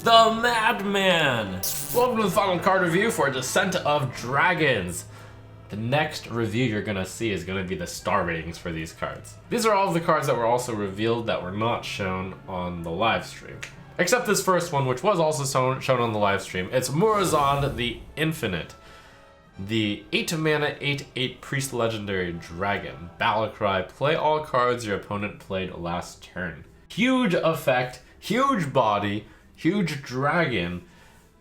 the Madman! Welcome to the final card review for Descent of Dragons. The next review you're gonna see is gonna be the star ratings for these cards. These are all of the cards that were also revealed that were not shown on the live stream. Except this first one, which was also shown on the live stream. It's Murozond the Infinite. The 8 mana 8/8 Priest Legendary Dragon. Battle cry, play all cards your opponent played last turn. Huge effect, huge body, huge dragon.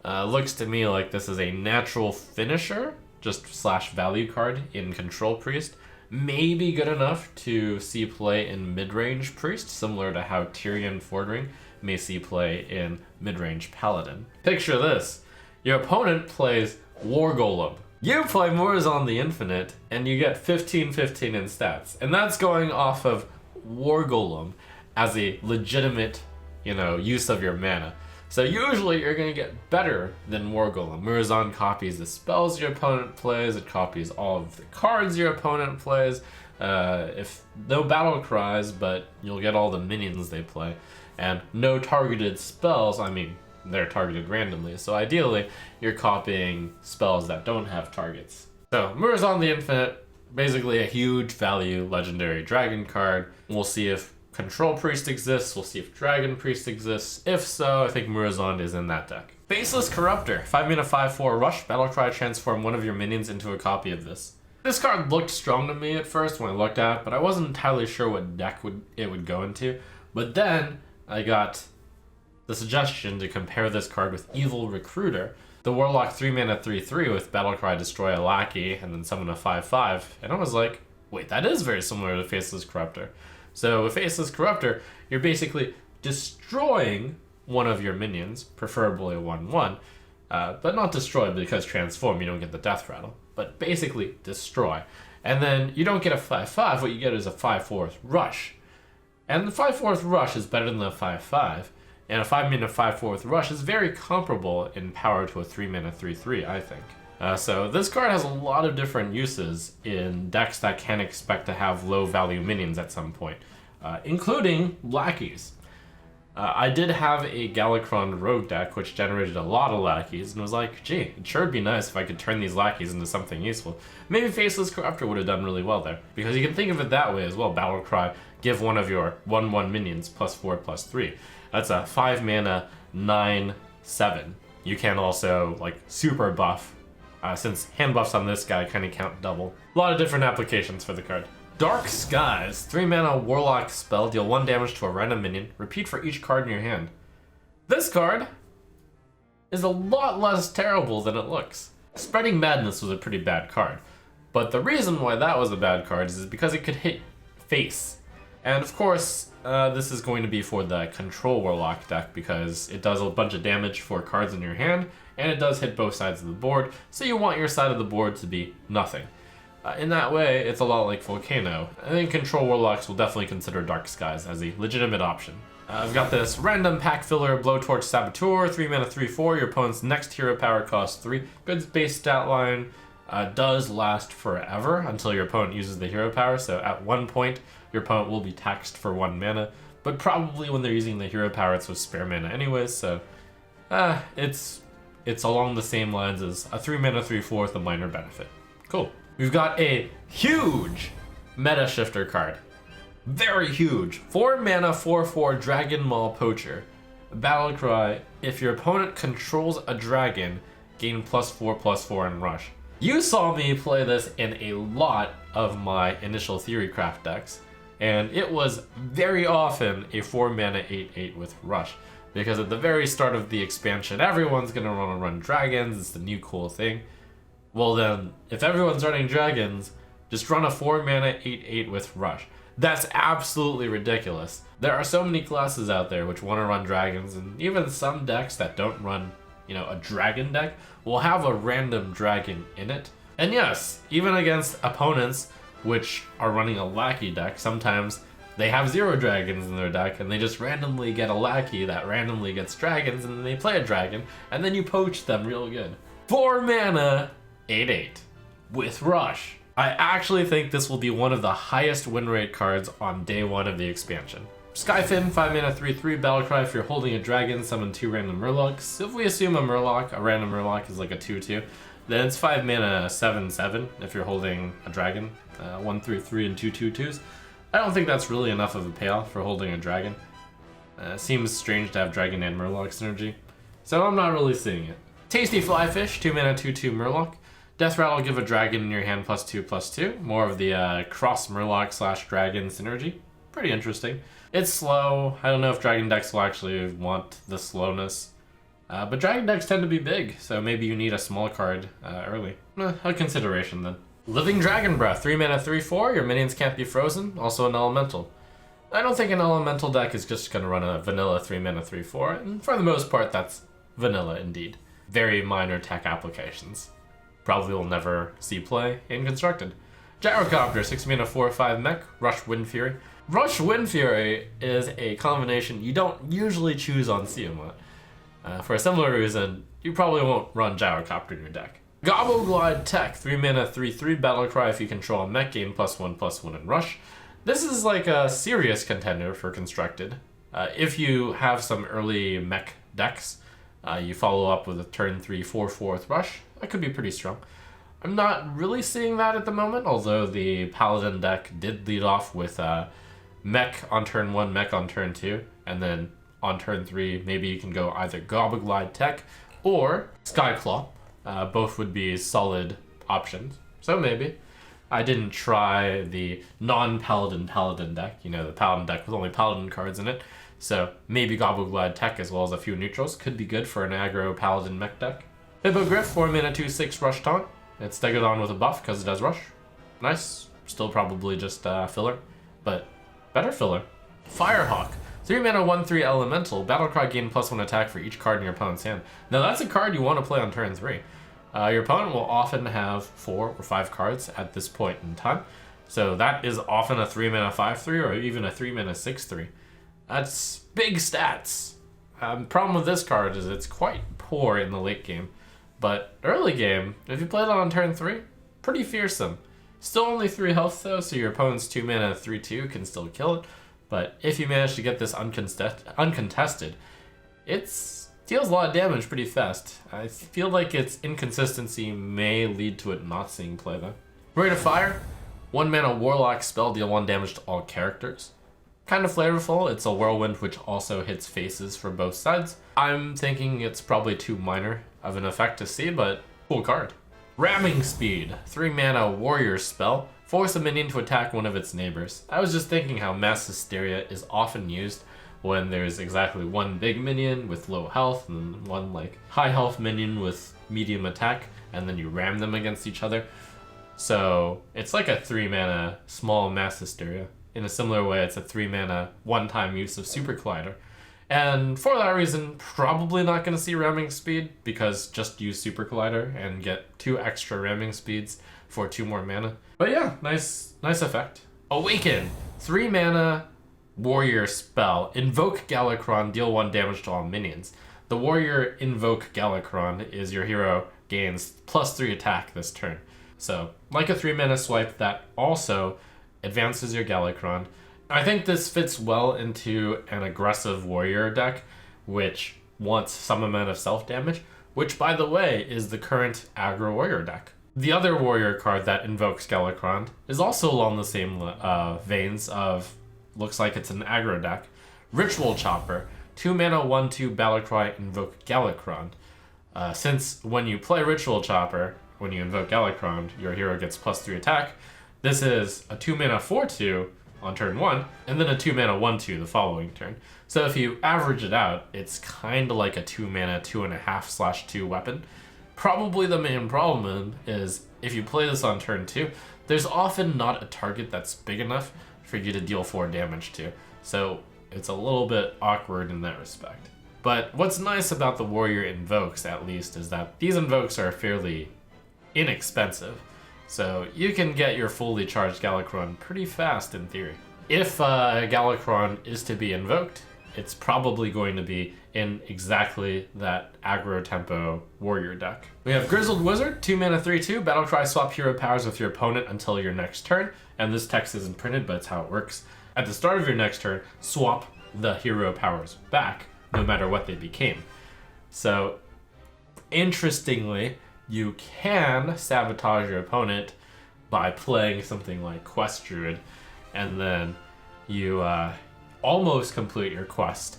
Looks to me like this is a natural finisher, just slash value card in Control Priest. Maybe good enough to see play in mid-range Priest, similar to how Tyrion Fordring may see play in mid-range Paladin. Picture this. Your opponent plays War Golem. You play Murozond the Infinite, and you get 15/15 in stats. And that's going off of War Golem as a legitimate, use of your mana. So usually you're going to get better than War Golem. Murozond copies the spells your opponent plays, it copies all of the cards your opponent plays. If no battle cries, but you'll get all the minions they play. And no targeted spells, they're targeted randomly, so ideally you're copying spells that don't have targets. So Murozond the Infinite, basically a huge value legendary dragon card. We'll see if Control Priest exists, we'll see if Dragon Priest exists. If so, I think Murozond is in that deck. Faceless Corruptor, 5 mana 5/4 rush, battlecry, transform one of your minions into a copy of this. This card looked strong to me at first when I looked at it, but I wasn't entirely sure what deck it would go into. But then I got the suggestion to compare this card with Evil Recruiter, the Warlock 3 mana 3/3 with Battlecry, destroy a lackey, and then summon a 5/5. And I was like, wait, that is very similar to Faceless Corruptor. So with Faceless Corruptor, you're basically destroying one of your minions, preferably a 1/1, but not destroy because transform, you don't get the death rattle, but basically destroy. And then you don't get a 5/5, what you get is a 5/4 rush. And the 5/4 rush is better than the 5/5. And a 5 mana 5/4 rush is very comparable in power to a 3 mana 3/3, I think. So this card has a lot of different uses in decks that can expect to have low value minions at some point, including lackeys. I did have a Galakrond rogue deck which generated a lot of lackeys and was like, gee, it sure would be nice if I could turn these lackeys into something useful. Maybe Faceless Corruptor would have done really well there, because you can think of it that way as well. Battlecry, give one of your 1/1 minions +4/+3. That's a 5 mana 9/7. You can also super buff, since hand buffs on this guy kind of count double. A lot of different applications for the card. Dark Skies, 3 mana Warlock spell, deal 1 damage to a random minion, repeat for each card in your hand. This card is a lot less terrible than it looks. Spreading Madness was a pretty bad card, but the reason why that was a bad card is because it could hit face. And of course, this is going to be for the Control Warlock deck because it does a bunch of damage for cards in your hand, and it does hit both sides of the board, so you want your side of the board to be nothing. In that way, it's a lot like Volcano. I think Control Warlocks will definitely consider Dark Skies as a legitimate option. I've got this random pack filler, Blowtorch Saboteur, 3 mana 3/4, your opponent's next hero power costs 3. Good base stat line, does last forever until your opponent uses the hero power, so at one point, your opponent will be taxed for 1 mana, but probably when they're using the hero power, it's with spare mana anyways, so it's along the same lines as a 3 mana 3/4 with a minor benefit. Cool. We've got a huge meta shifter card. Very huge. 4 mana 4/4 Dragon Maul Poacher. Battlecry, if your opponent controls a dragon, gain +4/+4 in rush. You saw me play this in a lot of my initial Theorycraft decks, and it was very often a 4 mana 8/8 with rush. Because at the very start of the expansion, everyone's gonna want to run dragons, it's the new cool thing. Well then, if everyone's running dragons, just run a 4 mana 8/8 with rush. That's absolutely ridiculous. There are so many classes out there which want to run dragons, and even some decks that don't run, a dragon deck will have a random dragon in it. And yes, even against opponents which are running a lackey deck, sometimes they have 0 dragons in their deck and they just randomly get a lackey that randomly gets dragons, and then they play a dragon, and then you poach them real good. 4 mana 8/8 with rush. I actually think this will be one of the highest win rate cards on day 1 of the expansion. Skyfin, 5 mana 3/3 Battlecry. If you're holding a dragon, summon 2 random Murlocs. If we assume a random Murloc is like a 2/2, then it's 5 mana 7/7 if you're holding a dragon. 1/3/3 and 2/2/2s. I don't think that's really enough of a payoff for holding a dragon. Seems strange to have dragon and Murloc synergy, so I'm not really seeing it. Tasty Flyfish, 2 mana 2/2 Murloc. Death Rattle, give a dragon in your hand +2/+2. More of the cross Murloc / dragon synergy. Pretty interesting. It's slow. I don't know if dragon decks will actually want the slowness. But dragon decks tend to be big, so maybe you need a small card early. A consideration then. Living Dragon Breath, 3 mana 3/4. Your minions can't be frozen. Also an elemental. I don't think an elemental deck is just going to run a vanilla 3 mana 3/4, and for the most part that's vanilla indeed. Very minor tech applications. Probably will never see play in Constructed. Gyrocopter, 6 mana 4/5 mech, Rush Wind Fury. Rush Wind Fury is a combination you don't usually choose on Tiamat. For a similar reason, you probably won't run Gyrocopter in your deck. Gobble Glide Tech, 3 mana 3/3 Battlecry. If you control a mech, gain +1/+1 in Rush. This is like a serious contender for Constructed. If you have some early mech decks, you follow up with a turn 3 4/4 Rush. That could be pretty strong. I'm not really seeing that at the moment, although the Paladin deck did lead off with mech on turn 1, mech on turn 2, and then on turn 3, maybe you can go either Gobble Glide Tech or Skyclaw. Both would be solid options, so maybe. I didn't try the non-Paladin Paladin deck, the Paladin deck with only Paladin cards in it, so maybe Gobble Glide Tech as well as a few neutrals could be good for an aggro Paladin mech deck. Hippogriff, 4 mana 2/6 Rush Taunt. It's Stegodon with a buff because it does Rush. Nice. Still probably just filler, but better filler. Firehawk, 3 mana 1/3 Elemental. Battlecry, gain +1 attack for each card in your opponent's hand. Now that's a card you want to play on turn 3. Your opponent will often have 4 or 5 cards at this point in time, so that is often a 3 mana 5/3 or even a 3 mana 6/3. That's big stats. Problem with this card is it's quite poor in the late game, but early game, if you play it on turn 3, pretty fearsome. Still only 3 health though, so your opponent's 2 mana 3/2 can still kill it, but if you manage to get this uncontested, it's deals a lot of damage pretty fast. I feel like its inconsistency may lead to it not seeing play though. Rate of Fire, 1 mana Warlock spell, deal 1 damage to all characters. Kind of flavorful. It's a whirlwind which also hits faces for both sides. I'm thinking it's probably too minor of an effect to see, but cool card. Ramming Speed, 3 mana warrior spell, force a minion to attack one of its neighbors. I was just thinking how Mass Hysteria is often used when there's exactly one big minion with low health and one like high health minion with medium attack, and then you ram them against each other. So it's like a 3 mana small Mass Hysteria. In a similar way, it's a 3 mana one-time use of Super Collider. And for that reason, probably not going to see Ramming Speed, because just use Super Collider and get 2 extra Ramming Speeds for 2 more mana. But yeah, nice effect. Awaken, 3 mana warrior spell. Invoke Galakrond, deal 1 damage to all minions. The warrior Invoke Galakrond is your hero gains +3 attack this turn. So, like a 3 mana swipe that also advances your Galakrond. I think this fits well into an aggressive warrior deck, which wants some amount of self-damage, which, by the way, is the current aggro warrior deck. The other warrior card that invokes Galakrond is also along the same veins of, looks like it's an aggro deck. Ritual Chopper, 2 mana 1/2 Battlecry, invoke Galakrond. Since when you play Ritual Chopper, when you invoke Galakrond, your hero gets +3 attack. This is a 2 mana 4/2 on turn 1, and then a 2 mana 1/2 the following turn. So if you average it out, it's kind of like a 2 mana 2.5/2 weapon. Probably the main problem is if you play this on turn 2, there's often not a target that's big enough for you to deal 4 damage to. So it's a little bit awkward in that respect. But what's nice about the warrior invokes, at least, is that these invokes are fairly inexpensive. So you can get your fully charged Galakrond pretty fast in theory. If Galakrond is to be invoked, it's probably going to be in exactly that aggro tempo warrior deck. We have Grizzled Wizard, 2 mana 3/2, Battlecry, swap hero powers with your opponent until your next turn. And this text isn't printed, but it's how it works. At the start of your next turn, swap the hero powers back, no matter what they became. So, interestingly, you can sabotage your opponent by playing something like Quest Druid, and then you almost complete your quest.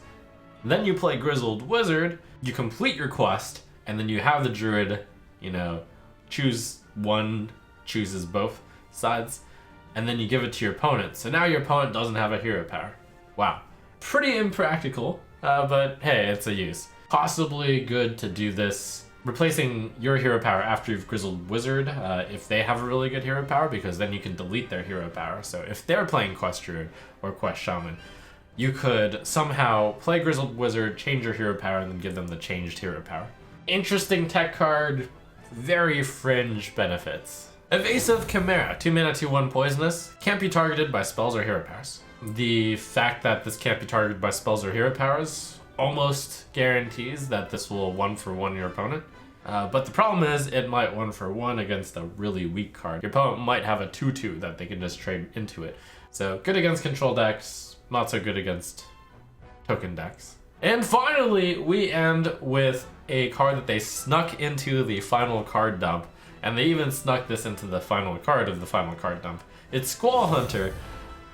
Then you play Grizzled Wizard, you complete your quest, and then you have the Druid, choose one, chooses both sides, and then you give it to your opponent. So now your opponent doesn't have a hero power. Wow. Pretty impractical, but hey, it's a use. Possibly good to do this replacing your hero power after you've Grizzled Wizard, if they have a really good hero power, because then you can delete their hero power. So if they're playing Quest Druid or Quest Shaman, you could somehow play Grizzled Wizard, change your hero power, and then give them the changed hero power. Interesting tech card, very fringe benefits. Evasive Chimera, 2 mana, 2/1 poisonous, can't be targeted by spells or hero powers. The fact that this can't be targeted by spells or hero powers almost guarantees that this will 1-for-1 your opponent. But the problem is it might 1-for-1 against a really weak card. Your opponent might have a 2/2 that they can just trade into it. So good against control decks, not so good against token decks. And finally, we end with a card that they snuck into the final card dump, and they even snuck this into the final card of the final card dump. It's Squall Hunter,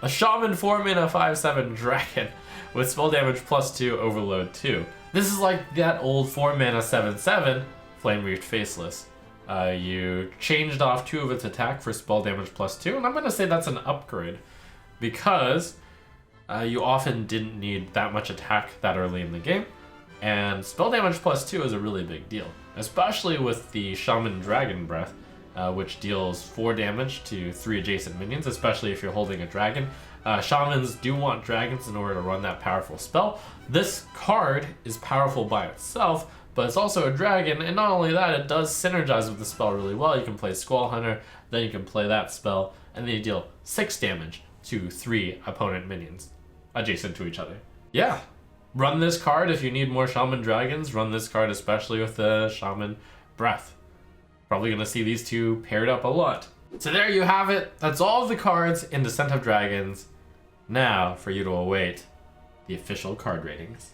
a Shaman 4 mana 5/7 dragon with spell damage +2, overload 2. This is like that old 4 mana 7/7 Flame Reach Faceless. You changed off 2 of its attack for spell damage +2, and I'm gonna say that's an upgrade because you often didn't need that much attack that early in the game, and spell damage +2 is a really big deal, especially with the Shaman Dragon Breath, which deals 4 damage to 3 adjacent minions, especially if you're holding a dragon. Shamans do want dragons in order to run that powerful spell. This card is powerful by itself, but it's also a dragon, and not only that, it does synergize with the spell really well. You can play Squall Hunter, then you can play that spell, and then you deal 6 damage to 3 opponent minions adjacent to each other. Yeah, run this card if you need more Shaman Dragons. Run this card especially with the Shaman Breath. Probably gonna see these two paired up a lot. So there you have it. That's all of the cards in Descent of Dragons. Now for you to await the official card ratings.